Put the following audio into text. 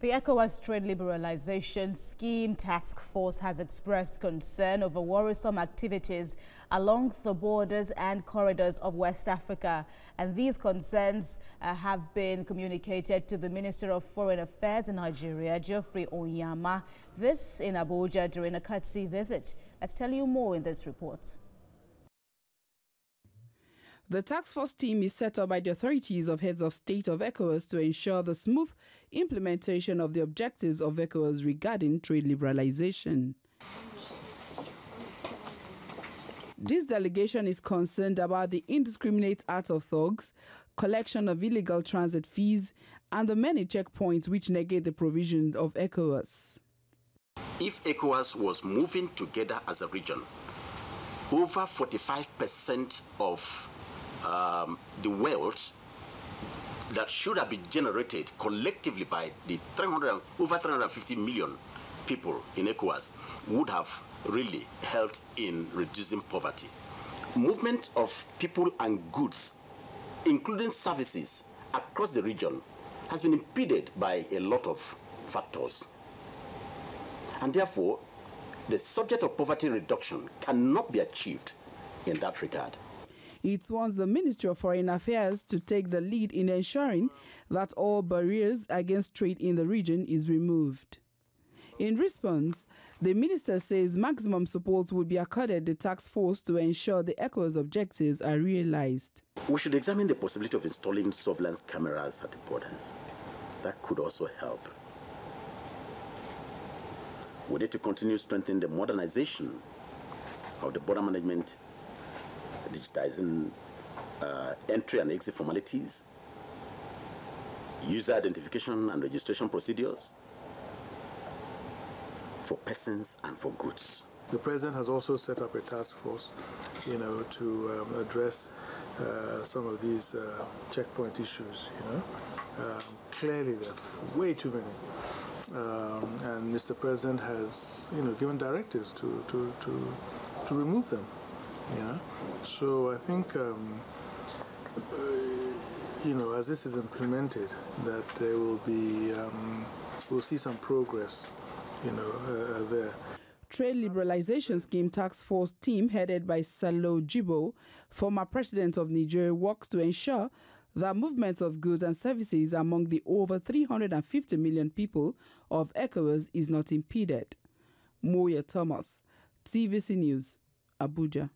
The ECOWAS Trade Liberalization Scheme Task Force has expressed concern over worrisome activities along the borders and corridors of West Africa. And these concerns have been communicated to the Minister of Foreign Affairs in Nigeria, Geoffrey Onyama, this in Abuja during a courtesy visit. Let's tell you more in this report. The task force team is set up by the authorities of heads of state of ECOWAS to ensure the smooth implementation of the objectives of ECOWAS regarding trade liberalization. This delegation is concerned about the indiscriminate acts of thugs, collection of illegal transit fees, and the many checkpoints which negate the provisions of ECOWAS. If ECOWAS was moving together as a region, over 45% of the wealth that should have been generated collectively by the over 350 million people in ECOWAS would have really helped in reducing poverty. Movement of people and goods, including services, across the region has been impeded by a lot of factors. And therefore, the subject of poverty reduction cannot be achieved in that regard. It wants the Ministry of Foreign Affairs to take the lead in ensuring that all barriers against trade in the region is removed. In response, the minister says maximum support will be accorded the task force to ensure the ECOWAS objectives are realized. We should examine the possibility of installing surveillance cameras at the borders. That could also help. We need to continue strengthening the modernization of the border management, digitizing entry and exit formalities, user identification and registration procedures for persons and for goods. The President has also set up a task force, to address some of these checkpoint issues. Clearly, there are way too many, and Mr. President has, given directives to remove them. So I think, as this is implemented, that there will be, we'll see some progress, there. Trade Liberalization Scheme Task Force team headed by Salo Jibo, former president of Nigeria, works to ensure that movements of goods and services among the over 350 million people of ECOWAS is not impeded. Moya Thomas, TVC News, Abuja.